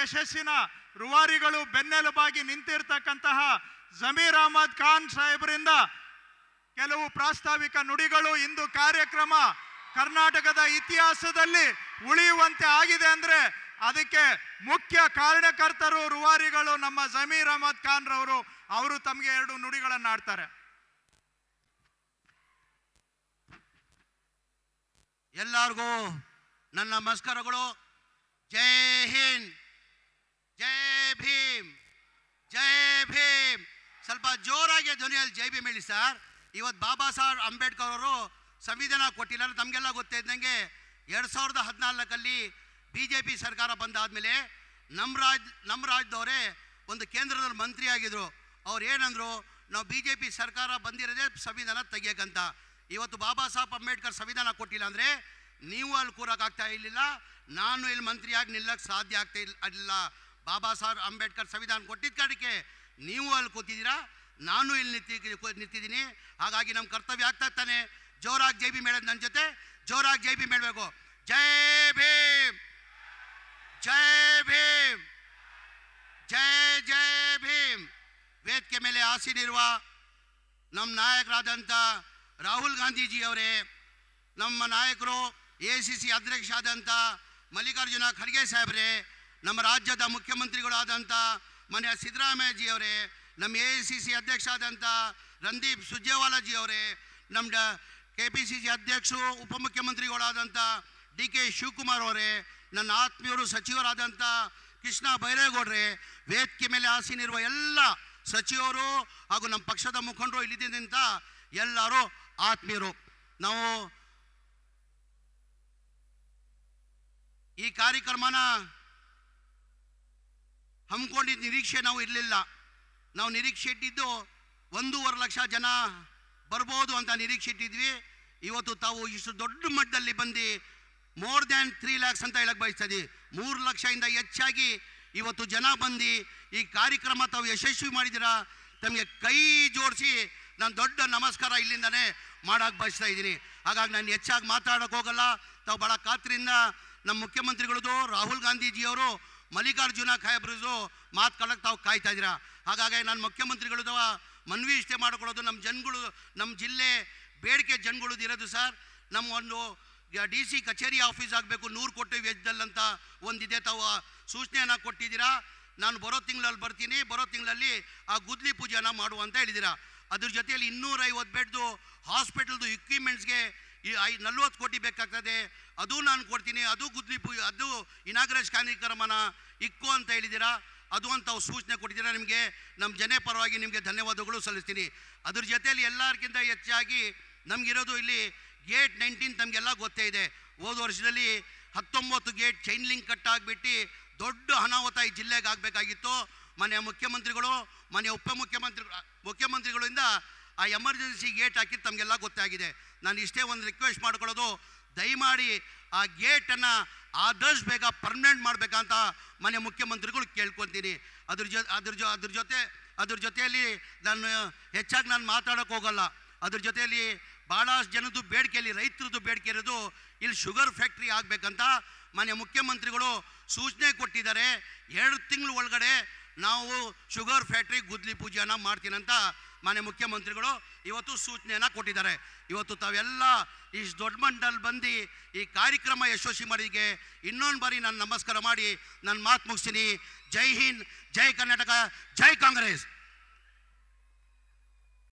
ಯಶಸ್ಸಿನ ರೂವಾರಿಗಳು ಬೆನ್ನೆಲುಬಾಗಿ ನಿಂತಿರ್ತಕ್ಕಂತಹ ಜಮೀರ್ ಅಹಮದ್ ಖಾನ್ ಸಾಹೇಬರಿಂದ ಕೆಲವು ಪ್ರಾಸ್ತಾವಿಕ ನುಡಿಗಳು. ಇಂದು ಕಾರ್ಯಕ್ರಮ ಕರ್ನಾಟಕದ ಇತಿಹಾಸದಲ್ಲಿ ಉಳಿಯುವಂತೆ ಆಗಿದೆ ಅಂದ್ರೆ ಅದಕ್ಕೆ ಮುಖ್ಯ ಕಾರಣಕರ್ತರು ರೂವಾರಿಗಳು ನಮ್ಮ ಜಮೀರ್ ಅಹಮದ್ ಖಾನ್ ರವರು. ಅವರು ತಮಗೆ 2 ನುಡಿಗಳನ್ನು ಆಡ್ತಾರೆ. ಎಲ್ಲರಿಗೂ ನನ್ನ ನಮಸ್ಕಾರಗಳು. ಜೈ ಹಿಂದ್, ಜೈ ಭೀಮ್, ಜೈ ಭೀಮ್. ಸ್ವಲ್ಪ ಜೋರಾಗಿ ಧ್ವನಿಯಲ್ಲಿ ಜೈ ಭೀಮ್ ಹೇಳಿ ಸರ್. ಇವತ್ತು ಬಾಬಾ ಸಾಹೇಬ್ ಅಂಬೇಡ್ಕರ್ ಅವರು ಸಂವಿಧಾನ ಕೊಟ್ಟಿಲ್ಲ. ತಮಗೆಲ್ಲ ಗೊತ್ತಿದ್ದಂಗೆ 2014 BJP ಸರ್ಕಾರ ಬಂದಾದಮೇಲೆ ನಮ್ಮ ರಾಜ್ಯದವರೇ ಒಂದು ಕೇಂದ್ರದಲ್ಲಿ ಮಂತ್ರಿ ಆಗಿದ್ರು. ಅವ್ರು ಏನಂದ್ರು, ನಾವು BJP ಸರ್ಕಾರ ಬಂದಿರೋದೇ ಸಂವಿಧಾನ ತೆಗಿಯೋಕ್ಕಂತ. ಇವತ್ತು ಬಾಬಾ ಸಾಹೇಬ್ ಅಂಬೇಡ್ಕರ್ ಸಂವಿಧಾನ ಕೊಟ್ಟಿಲ್ಲ ಅಂದರೆ ನೀವು ಅಲ್ಲಿ ಕೂರೋಕ್ಕಾಗ್ತಾ ಇರಲಿಲ್ಲ, ನಾನು ಇಲ್ಲಿ ಮಂತ್ರಿಯಾಗಿ ನಿಲ್ಲಕ್ಕೆ ಸಾಧ್ಯ ಆಗ್ತಾ ಇಲ್ಲ. ಬಾಬಾ ಸಾಹೇಬ್ ಅಂಬೇಡ್ಕರ್ ಸಂವಿಧಾನ ಕೊಟ್ಟಿದ್ದ ಕಾರಣಕ್ಕೆ ನೀವು ಅಲ್ಲಿ ಕೂತಿದ್ದೀರಾ, ನಾನು ಇಲ್ಲಿ ನಿಂತಿದ್ದೀನಿ. ಹಾಗಾಗಿ ನಮ್ಮ ಕರ್ತವ್ಯ ಆಗ್ತಾ ತಾನೆ ಜೋರಾಗಿ ಜೈ ಭೀಮ್ ಹೇಳೋದು. ನನ್ನ ಜೊತೆ ಜೋರಾಗಿ ಜೈ ಭೀಮ್ ಹೇಳಬೇಕು. ಜೈ ಭೀಮ್, ಜೈ ಭೀಮ್, ಜೈ ಜೈ ಭೀಮ್. ವೇದಿಕೆ ಮೇಲೆ ಆಸೀನಿರುವ ನಮ್ಮ ನಾಯಕರಾದಂಥ ರಾಹುಲ್ ಗಾಂಧೀಜಿಯವರೇ, ನಮ್ಮ ನಾಯಕರು ACC ಅಧ್ಯಕ್ಷ ಆದಂಥ ಮಲ್ಲಿಕಾರ್ಜುನ ಖರ್ಗೆ ಸಾಹೇಬ್ರೆ, ನಮ್ಮ ರಾಜ್ಯದ ಮುಖ್ಯಮಂತ್ರಿಗಳಾದಂಥ ಮಾನ್ಯ ಸಿದ್ದರಾಮಯ್ಯಜಿಯವರೇ, ನಮ್ಮ AICC ಅಧ್ಯಕ್ಷ ಆದಂಥ ರಣದೀಪ್ ಸುರ್ಜೇವಾಲಾಜಿ ಅವರೇ, ನಮ್ಮ KPCC ಅಧ್ಯಕ್ಷರು ಉಪಮುಖ್ಯಮಂತ್ರಿಗಳಾದಂಥ DK ಶಿವಕುಮಾರ್ ಅವರೇ, ನನ್ನ ಆತ್ಮೀಯರು ಸಚಿವರಾದಂಥ ಕೃಷ್ಣ ಬೈರೇಗೌಡ್ರೆ, ವೇದಿಕೆ ಮೇಲೆ ಆಸೀನಿರುವ ಎಲ್ಲ ಸಚಿವರು ಹಾಗೂ ನಮ್ಮ ಪಕ್ಷದ ಮುಖಂಡರು, ಇಲ್ಲಿದ್ದಂಥ ಎಲ್ಲರೂ ಆತ್ಮೀಯರು. ನಾವು ಈ ಕಾರ್ಯಕ್ರಮನ ಹಮ್ಮಿಕೊಂಡಿದ್ದ ನಿರೀಕ್ಷೆ ನಾವು ಇರಲಿಲ್ಲ. ನಾವು ನಿರೀಕ್ಷೆ ಇಟ್ಟಿದ್ದು 1.5 ಲಕ್ಷ ಜನ ಬರ್ಬೋದು ಅಂತ ನಿರೀಕ್ಷೆ ಇಟ್ಟಿದ್ವಿ. ಇವತ್ತು ತಾವು ಇಷ್ಟು ದೊಡ್ಡ ಮಟ್ಟದಲ್ಲಿ ಬಂದು ಮೋರ್ ದ್ಯಾನ್ 3 lakhs ಅಂತ ಹೇಳಕ್ಕೆ ಬಯಸ್ತದೆ. 3 ಲಕ್ಷದಿಂದ ಹೆಚ್ಚಾಗಿ ಇವತ್ತು ಜನ ಬಂದು ಈ ಕಾರ್ಯಕ್ರಮ ತಾವು ಯಶಸ್ವಿ ಮಾಡಿದ್ದೀರಾ. ತಮಗೆ ಕೈ ಜೋಡಿಸಿ ನಾನು ದೊಡ್ಡ ನಮಸ್ಕಾರ ಇಲ್ಲಿಂದನೇ ಮಾಡೋಕ್ಕೆ ಬಯಸ್ತಾ ಇದ್ದೀನಿ. ಹಾಗಾಗಿ ನಾನು ಹೆಚ್ಚಾಗಿ ಮಾತಾಡೋಕ್ಕೆ ಹೋಗಲ್ಲ. ತಾವು ಭಾಳ ಖಾತ್ರಿಯಿಂದ ನಮ್ಮ ಮುಖ್ಯಮಂತ್ರಿಗಳದು ರಾಹುಲ್ ಗಾಂಧೀಜಿಯವರು ಮಲ್ಲಿಕಾರ್ಜುನ ಖಾಯಬ್ರದು ಮಾತುಕೊಳ್ಳೋಕೆ ತಾವು ಕಾಯ್ತಾ ಇದ್ದೀರಾ. ಹಾಗಾಗಿ ನಾನು ಮುಖ್ಯಮಂತ್ರಿಗಳದು ಮನವಿ ಇಷ್ಟೇ ಮಾಡ್ಕೊಳ್ಳೋದು, ನಮ್ಮ ಜನಗಳು, ನಮ್ಮ ಜಿಲ್ಲೆ ಬೇಡಿಕೆ ಜನಗಳದ್ದು ಇರೋದು ಸರ್, ನಮ್ಮ ಒಂದು DC ಕಚೇರಿ ಆಫೀಸ್ ಆಗಬೇಕು 100 ಕೋಟಿ ವೆಚ್ಚದಲ್ಲಂತ ಒಂದಿದೆ. ತಾವು ಸೂಚನೆಯನ್ನು ಕೊಟ್ಟಿದ್ದೀರಾ. ನಾನು ಬರೋ ತಿಂಗಳಲ್ಲಿ ಬರ್ತೀನಿ. ಬರೋ ತಿಂಗಳಲ್ಲಿ ಆ ಗುದ್ಲಿ ಪೂಜೆನ ಮಾಡುವಂತ ಹೇಳಿದ್ದೀರಾ. ಅದ್ರ ಜೊತೆಯಲ್ಲಿ 250 ಬೆಡ್ದು ಹಾಸ್ಪಿಟಲ್ದು ಇಕ್ವಿಪ್ಮೆಂಟ್ಸ್ಗೆ 40 ಕೋಟಿ ಬೇಕಾಗ್ತದೆ, ಅದು ನಾನು ಕೊಡ್ತೀನಿ. ಅದು ಗುದ್ಲಿ ಪೂಜೆ, ಅದು ಇನಾಗ್ರೇಷನ್ ಕಾರ್ಯಕ್ರಮನ ಇಕ್ಕು ಅಂತ ಹೇಳಿದ್ದೀರಾ. ಅದು ಅಂತ ತಾವು ಸೂಚನೆ ಕೊಟ್ಟಿದ್ದೀರಾ. ನಿಮಗೆ ನಮ್ಮ ಜನ ಪರವಾಗಿ ನಿಮಗೆ ಧನ್ಯವಾದಗಳು ಸಲ್ಲಿಸ್ತೀನಿ. ಅದ್ರ ಜೊತೆಯಲ್ಲಿ ಎಲ್ಲರಿಗಿಂತ ಹೆಚ್ಚಾಗಿ ನಮಗಿರೋದು ಇಲ್ಲಿ ಗೇಟ್ 19 ತಮಗೆಲ್ಲ ಗೊತ್ತೇ ಇದೆ. ಹೋದ ವರ್ಷದಲ್ಲಿ 19 ಗೇಟ್ ಚೈನ್ ಲಿಂಕ್ ಕಟ್ಟಾಗ್ಬಿಟ್ಟು ದೊಡ್ಡ ಅನಾಹುತ ಈ ಜಿಲ್ಲೆಗೆ ಆಗಬೇಕಾಗಿತ್ತು. ಮನೆಯ ಮುಖ್ಯಮಂತ್ರಿಗಳು, ಮನೆಯ ಮುಖ್ಯಮಂತ್ರಿಗಳಿಂದ ಆ ಎಮರ್ಜೆನ್ಸಿ ಗೇಟ್ ಹಾಕಿದ್ದು ತಮಗೆಲ್ಲ ಗೊತ್ತಾಗಿದೆ. ನಾನು ಇಷ್ಟೇ ಒಂದು ರಿಕ್ವೆಸ್ಟ್ ಮಾಡ್ಕೊಳ್ಳೋದು, ದಯಮಾಡಿ ಆ ಗೇಟನ್ನು ಆದಷ್ಟು ಬೇಗ ಪರ್ಮನೆಂಟ್ ಮಾಡಬೇಕಂತ ಮನೆ ಮುಖ್ಯಮಂತ್ರಿಗಳು ಕೇಳ್ಕೊತೀನಿ. ಅದ್ರ ಜೊತೆಯಲ್ಲಿ ನಾನು ಹೆಚ್ಚಾಗಿ ನಾನು ಮಾತಾಡೋಕ್ಕೆ ಹೋಗಲ್ಲ. ಅದ್ರ ಜೊತೆಯಲ್ಲಿ ಭಾಳಷ್ಟು ಜನದ್ದು ಬೇಡಿಕೆಯಲ್ಲಿ, ರೈತರದ್ದು ಬೇಡಿಕೆ ಇರೋದು ಇಲ್ಲಿ ಶುಗರ್ ಫ್ಯಾಕ್ಟ್ರಿ ಆಗಬೇಕಂತ ಮನೆ ಮುಖ್ಯಮಂತ್ರಿಗಳು ಸೂಚನೆ ಕೊಟ್ಟಿದ್ದಾರೆ. 2 ತಿಂಗಳ ಒಳಗಡೆ ನಾವು ಶುಗರ್ ಫ್ಯಾಕ್ಟ್ರಿ ಗುದ್ಲಿ ಪೂಜೆಯನ್ನು ಮಾಡ್ತೀನಂತ ಮನೆ ಮುಖ್ಯಮಂತ್ರಿಗಳು ಇವತ್ತು ಸೂಚನೆಯನ್ನು ಕೊಟ್ಟಿದ್ದಾರೆ. ಇವತ್ತು ತಾವೆಲ್ಲ ಇಷ್ಟು ದೊಡ್ಡ ಮಟ್ಟದಲ್ಲಿ ಬಂದು ಈ ಕಾರ್ಯಕ್ರಮ ಯಶಸ್ವಿ ಮಾಡಿಗೆ ಇನ್ನೊಂದು ಬಾರಿ ನಾನು ನಮಸ್ಕಾರ ಮಾಡಿ ನನ್ನ ಮಾತು ಮುಗಿಸ್ತೀನಿ. ಜೈ ಹಿಂದ್, ಜೈ ಕರ್ನಾಟಕ, ಜೈ ಕಾಂಗ್ರೆಸ್.